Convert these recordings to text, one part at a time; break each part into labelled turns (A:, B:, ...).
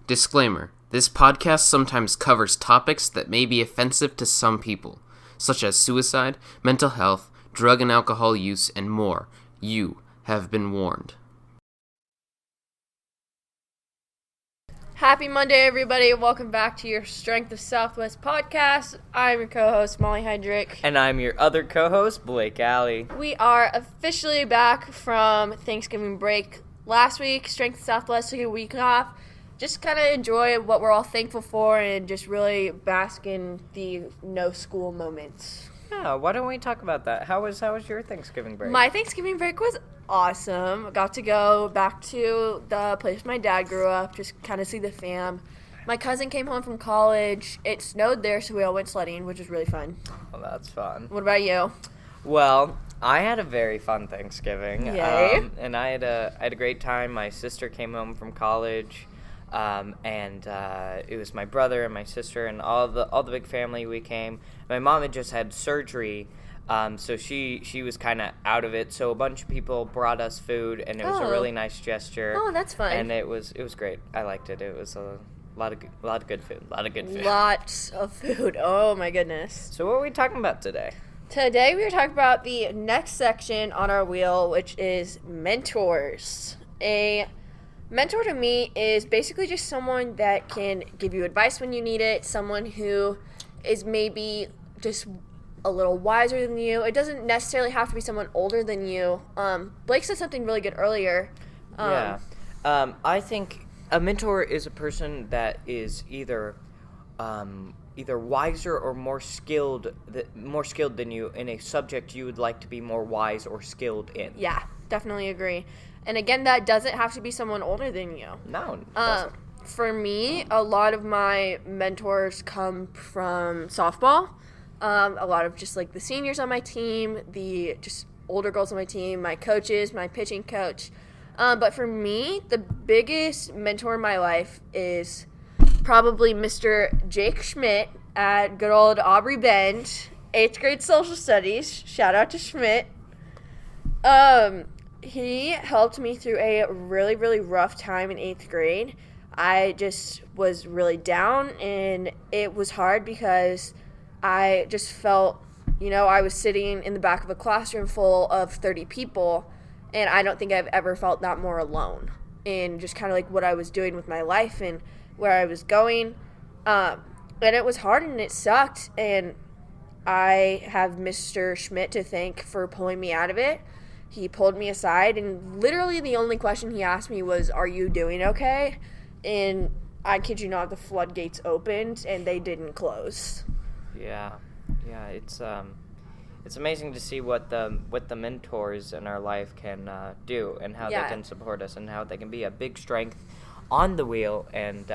A: Disclaimer: this podcast sometimes covers topics that may be offensive to some people, such as suicide, mental health, drug and alcohol use, and more. You have been warned.
B: Happy Monday, everybody. Welcome back to your Strength of Southwest podcast. I'm your co-host, Molly Hendrick.
C: And I'm your other co-host, Blake Alley.
B: We are officially back from Thanksgiving break. Last week, Strength of Southwest took a week off. Just kind of enjoy what we're all thankful for and just really bask in the no-school moments.
C: Yeah, why don't we talk about that? How was your Thanksgiving break?
B: My Thanksgiving break was awesome. Got to go back to the place my dad grew up, just kind of see the fam. My cousin came home from college. It snowed there, so we all went sledding, which was really fun.
C: Oh, that's fun.
B: What about you?
C: Well, I had a very fun Thanksgiving.
B: Yay.
C: And I had a great time. My sister came home from college. And it was my brother and my sister and all the big family. We came. My mom had just had surgery, so she was kind of out of it. So a bunch of people brought us food, and it was a really nice gesture.
B: Oh, that's fun.
C: And it was great. I liked it. It was a lot of good food.
B: Lots of food. Oh my goodness.
C: So what are we talking about today?
B: Today we are talking about the next section on our wheel, which is mentors. A mentor to me is basically just someone that can give you advice when you need it, someone who is maybe just a little wiser than you. It doesn't necessarily have to be someone older than you. Blake said something really good earlier.
C: I think a mentor is a person that is either wiser or more skilled than you in a subject you would like to be more wise or skilled in.
B: Yeah, definitely agree. And again, that doesn't have to be someone older than you.
C: No, it doesn't.
B: For me, a lot of my mentors come from softball. A lot of just like the seniors on my team, the just older girls on my team, my coaches, my pitching coach. But for me, the biggest mentor in my life is probably Mr. Jake Schmidt at good old Aubrey Bend, 8th grade social studies. Shout out to Schmidt. He helped me through a really, really rough time in 8th grade. I just was really down, and it was hard because I just felt, I was sitting in the back of a classroom full of 30 people, and I don't think I've ever felt that more alone in just kind of like what I was doing with my life and where I was going. And it was hard, and it sucked, and I have Mr. Schmidt to thank for pulling me out of it. He pulled me aside, and literally the only question he asked me was, "Are you doing okay?" And I kid you not, the floodgates opened, and they didn't close.
C: Yeah, it's amazing to see what the mentors in our life can do, and how they can support us, and how they can be a big strength on the wheel. And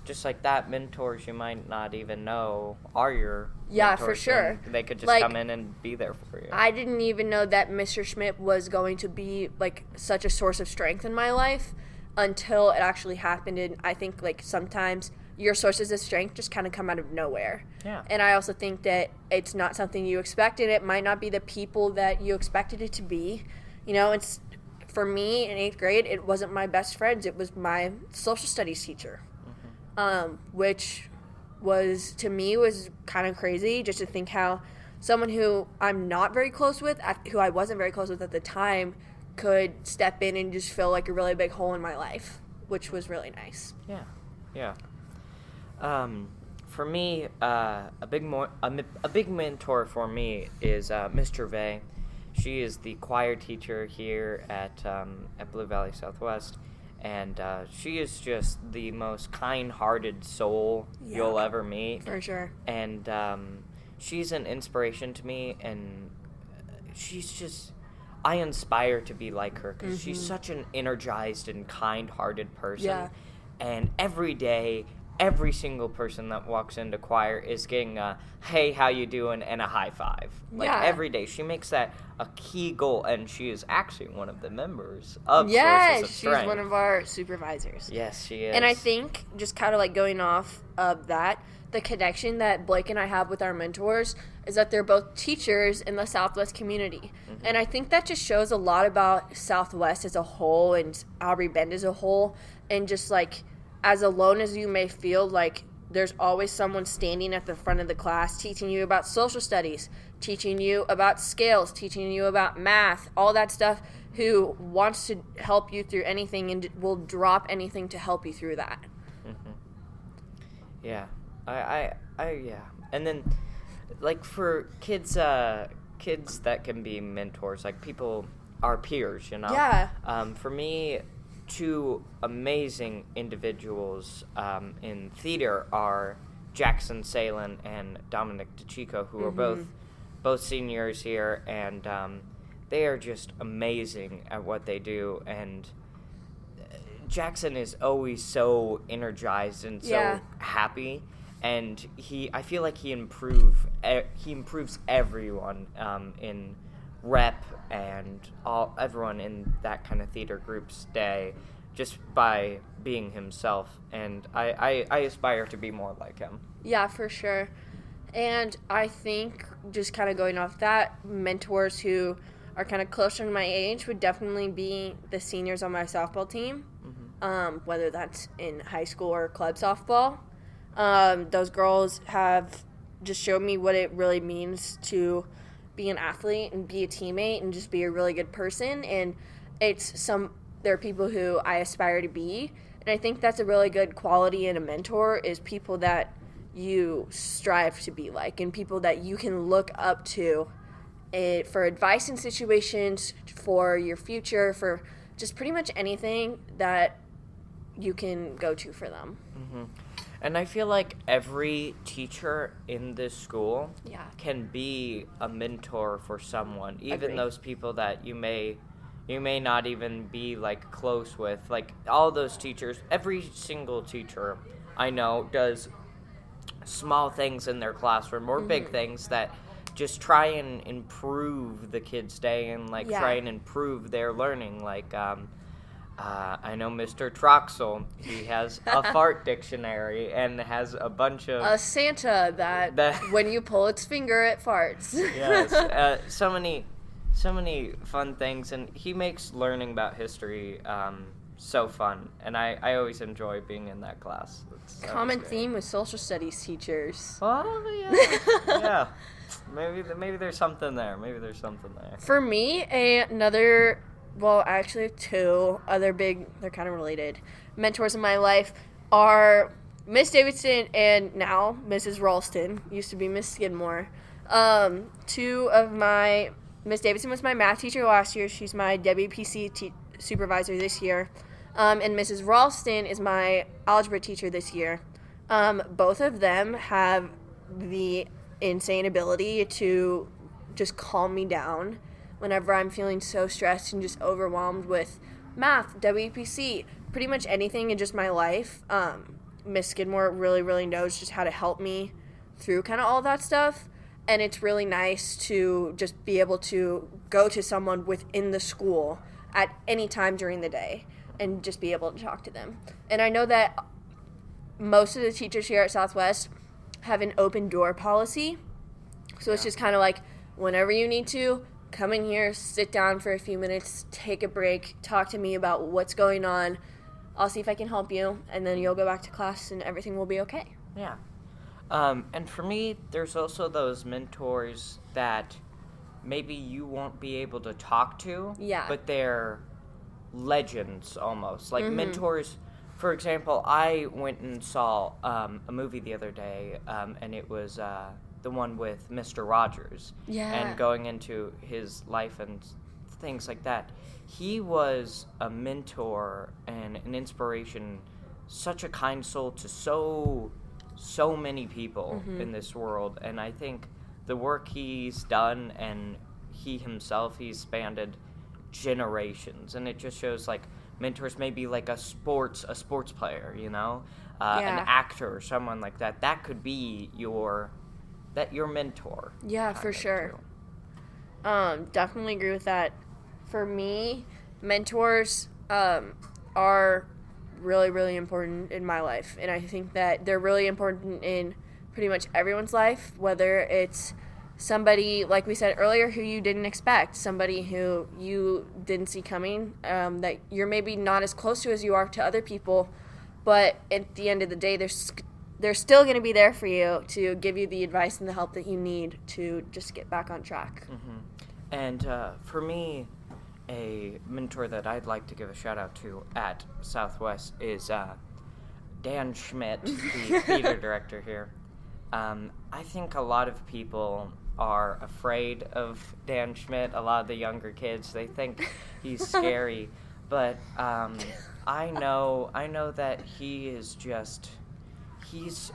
C: just like that, mentors you might not even know are your mentors,
B: for sure.
C: They could just come in and be there for you.
B: I didn't even know that Mr. Schmidt was going to be like such a source of strength in my life until it actually happened. And I think like sometimes your sources of strength just kind of come out of nowhere.
C: Yeah.
B: And I also think that it's not something you expected. It might not be the people that you expected it to be. It's for me in 8th grade, it wasn't my best friends. It was my social studies teacher. Which was, to me, was kind of crazy just to think how someone who I'm not very close with, who I wasn't very close with at the time, could step in and just fill like a really big hole in my life, which was really nice.
C: Yeah. For me, a big mentor for me is Miss Gervais. She is the choir teacher here at Blue Valley Southwest. And she is just the most kind-hearted soul you'll ever meet.
B: For sure.
C: And she's an inspiration to me, and she's just, I inspire to be like her, because she's such an energized and kind-hearted person.
B: Yeah.
C: And every day, every single person that walks into choir is getting a, "Hey, how you doing?" and a high five. Every day. She makes that a key goal, and she is actually one of the members of Sources of Strength.
B: She's one of our supervisors.
C: Yes, she is.
B: And I think, just kind of like going off of that, the connection that Blake and I have with our mentors is that they're both teachers in the Southwest community. And I think that just shows a lot about Southwest as a whole and Aubrey Bend as a whole, and just like as alone as you may feel, like there's always someone standing at the front of the class teaching you about social studies, teaching you about scales, teaching you about math, all that stuff, who wants to help you through anything and will drop anything to help you through that.
C: Mm-hmm. Yeah. Yeah. And then, like, for kids that can be mentors, like people, our peers, you know?
B: Yeah.
C: For me, two amazing individuals in theater are Jackson Salen and Dominic DeChico, who are both seniors here, and they are just amazing at what they do. And Jackson is always so energized and so happy, and I feel like he improves everyone in rep and everyone in that kind of theater group's day just by being himself, and I aspire to be more like him.
B: Yeah, for sure. And I think, just kind of going off that, mentors who are kind of closer to my age would definitely be the seniors on my softball team, whether that's in high school or club softball. Those girls have just showed me what it really means to be an athlete and be a teammate and just be a really good person. And there are people who I aspire to be. And I think that's a really good quality in a mentor, is people that you strive to be like, and people that you can look up to for advice in situations, for your future, for just pretty much anything that you can go to for them.
C: Mm-hmm. And I feel like every teacher in this school can be a mentor for someone, even those people that you may not even be like close with. Like all those teachers, every single teacher I know does small things in their classroom or big things that just try and improve the kids' day and try and improve their learning. Like I know Mr. Troxel, he has a fart dictionary and has a bunch of...
B: A Santa that when you pull its finger, it farts.
C: Yes, so many fun things, and he makes learning about history so fun, and I always enjoy being in that class.
B: Common theme with social studies teachers.
C: Oh, yeah. Yeah. Maybe there's something there.
B: For me, actually two other big, they're kind of related, mentors in my life are Miss Davidson and now Mrs. Ralston, used to be Miss Skidmore. Miss Davidson was my math teacher last year. She's my WPC supervisor this year. And Mrs. Ralston is my algebra teacher this year. Both of them have the insane ability to just calm me down whenever I'm feeling so stressed and just overwhelmed with math, WPC, pretty much anything in just my life. Miss Skidmore really, really knows just how to help me through kind of all that stuff. And it's really nice to just be able to go to someone within the school at any time during the day and just be able to talk to them. And I know that most of the teachers here at Southwest have an open door policy. So it's just kind of like, whenever you need to, come in here, sit down for a few minutes, take a break, talk to me about what's going on. I'll see if I can help you, and then you'll go back to class and everything will be okay.
C: Yeah. And for me, there's also those mentors that maybe you won't be able to talk to, but they're legends almost. Like mentors, for example, I went and saw a movie the other day, and it was the one with Mr. Rogers.
B: Yeah.
C: And going into his life and things like that. He was a mentor and an inspiration, such a kind soul to so many people in this world. And I think the work he's done, and he's spanned generations. And it just shows like mentors may be like a sports player, you know, an actor or someone like that. That could be your mentor.
B: Yeah, for sure. Definitely agree with that. For me, mentors are really, really important in my life. And I think that they're really important in pretty much everyone's life, whether it's somebody, like we said earlier, who you didn't expect, somebody who you didn't see coming, that you're maybe not as close to as you are to other people, but at the end of the day, they're still going to be there for you to give you the advice and the help that you need to just get back on track.
C: And for me, a mentor that I'd like to give a shout out to at Southwest is Dan Schmidt, the theater director here. I think a lot of people are afraid of Dan Schmidt. A lot of the younger kids, they think he's scary, but I know that he is just. He's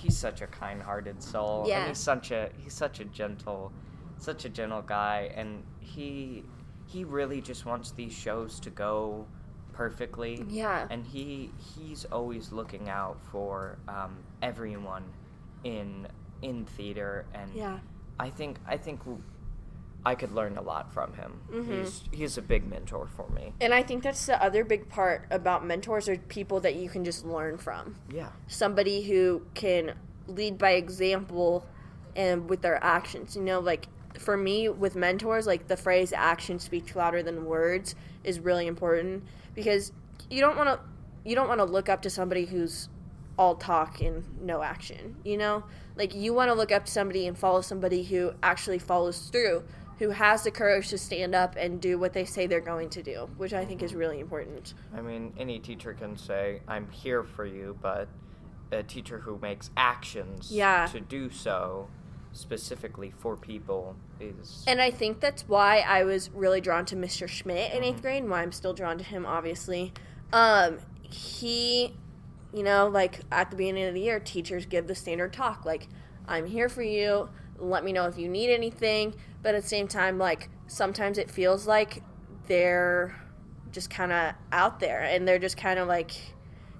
C: such a kind-hearted soul,
B: Yeah.
C: and he's such a gentle guy, and he really just wants these shows to go perfectly.
B: Yeah.
C: And he's always looking out for everyone in theater, and
B: Yeah.
C: I think I could learn a lot from him. He's a big mentor for me.
B: And I think that's the other big part about mentors are people that you can just learn from.
C: Yeah.
B: Somebody who can lead by example and with their actions. You know, like for me with mentors, like the phrase actions speak louder than words is really important because you don't want to look up to somebody who's all talk and no action, you know? Like you want to look up to somebody and follow somebody who actually follows through, who has the courage to stand up and do what they say they're going to do, which I think is really important.
C: I mean, any teacher can say, I'm here for you, but a teacher who makes actions to do so specifically for people is...
B: And I think that's why I was really drawn to Mr. Schmidt in 8th grade, and why I'm still drawn to him, obviously. He, you know, like, at the beginning of the year, teachers give the standard talk, like, I'm here for you, let me know if you need anything, but at the same time, like, sometimes it feels like they're just kind of out there, and they're just kind of, like,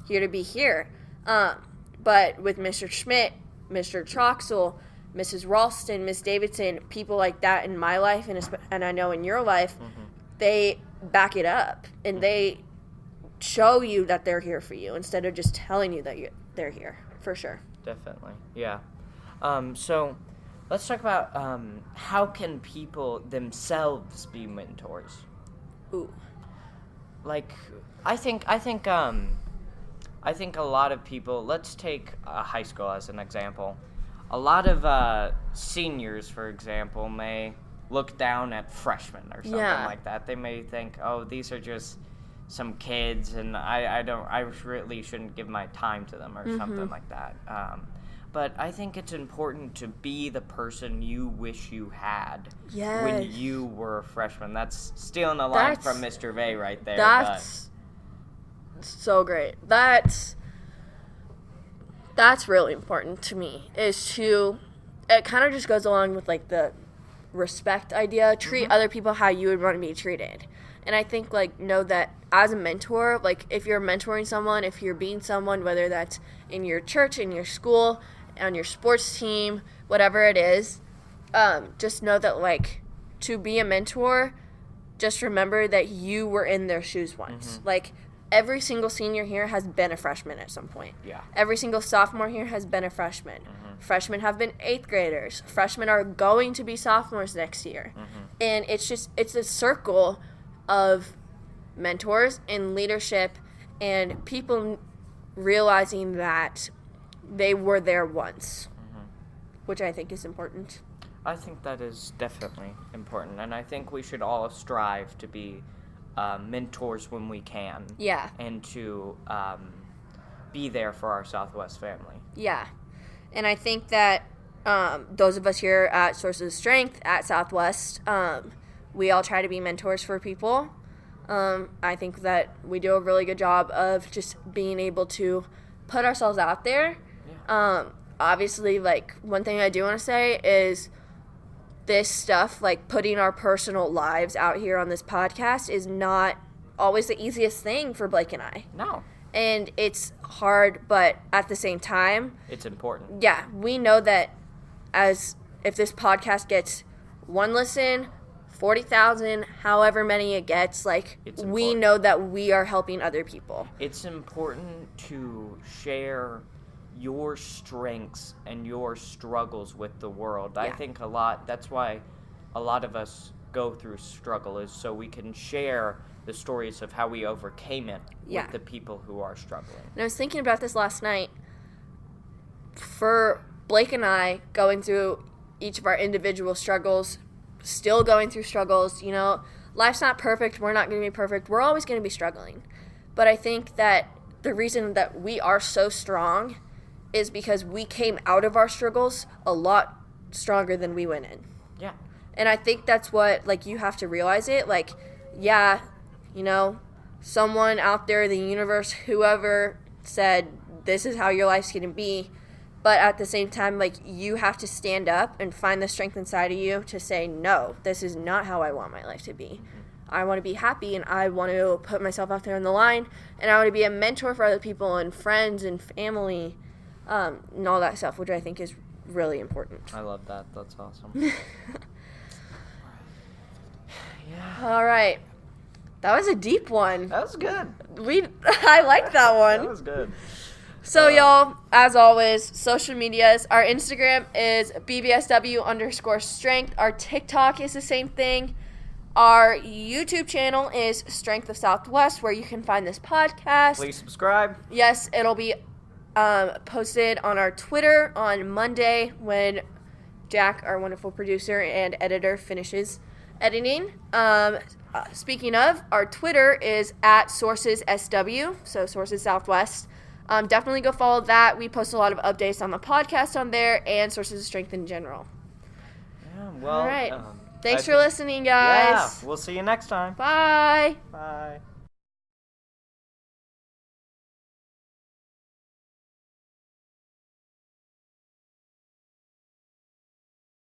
B: here to be here. But with Mr. Schmidt, Mr. Troxel, Mrs. Ralston, Miss Davidson, people like that in my life, and I know in your life, they back it up, and they show you that they're here for you instead of just telling you that they're here, for sure.
C: Definitely, yeah. So let's talk about how can people themselves be mentors?
B: Ooh.
C: Like, I think a lot of people, let's take high school as an example. A lot of seniors, for example, may look down at freshmen or something like that. They may think, oh, these are just some kids, and I really shouldn't give my time to them or something like that. But I think it's important to be the person you wish you had when you were a freshman. That's stealing a line from Mr. Vey right there.
B: That's so great. That's really important to me, it kind of just goes along with, like, the respect idea. Treat other people how you would want to be treated. And I think, like, know that as a mentor, like, if you're mentoring someone, if you're being someone, whether that's in your church, in your school, on your sports team, whatever it is, just know that, like, to be a mentor, just remember that you were in their shoes once. Like, every single senior here has been a freshman at some point.
C: Yeah.
B: Every single sophomore here has been a freshman. Freshmen have been 8th graders. Freshmen are going to be sophomores next year. And it's a circle of mentors and leadership and people realizing that they were there once, which I think is important.
C: I think that is definitely important, and I think we should all strive to be mentors when we can.
B: Yeah.
C: And to be there for our Southwest family.
B: Yeah. And I think that those of us here at Sources of Strength at Southwest, we all try to be mentors for people. I think that we do a really good job of just being able to put ourselves out there. Yeah. Obviously, like, one thing I do want to say is this stuff, like putting our personal lives out here on this podcast, is not always the easiest thing for Blake and I.
C: No.
B: And it's hard, but at the same time,
C: it's important.
B: Yeah, we know that if this podcast gets 1 listen, 40,000, however many it gets, like, we know that we are helping other people.
C: It's important to share your strengths and your struggles with the world. Yeah. I think that's why a lot of us go through struggle, is so we can share the stories of how we overcame it
B: Yeah.
C: with the people who are struggling.
B: And I was thinking about this last night. For Blake and I going through each of our individual struggles, still going through struggles, life's not perfect. We're not going to be perfect. We're always going to be struggling. But I think that the reason that we are so strong is because we came out of our struggles a lot stronger than we went in.
C: Yeah.
B: And I think that's what, you have to realize it. Yeah, someone out there, the universe, whoever said, this is how your life's going to be. But at the same time, you have to stand up and find the strength inside of you to say, no, this is not how I want my life to be. I want to be happy, and I want to put myself out there on the line, and I want to be a mentor for other people and friends and family, and all that stuff, which I think is really important.
C: I love that. That's awesome. Yeah.
B: All right. That was a deep one.
C: That was good.
B: I like that one.
C: That was good.
B: So, y'all, as always, social medias. Our Instagram is BBSW_strength. Our TikTok is the same thing. Our YouTube channel is Strength of Southwest, where you can find this podcast.
C: Please subscribe.
B: Yes, it'll be posted on our Twitter on Monday when Jack, our wonderful producer and editor, finishes editing. Speaking of, our Twitter is at SourcesSW, so Sources Southwest. Definitely go follow that. We post a lot of updates on the podcast on there and Sources of Strength in general.
C: Yeah, well.
B: All right. Thanks for listening, guys.
C: Yeah, we'll see you next time.
B: Bye.
C: Bye.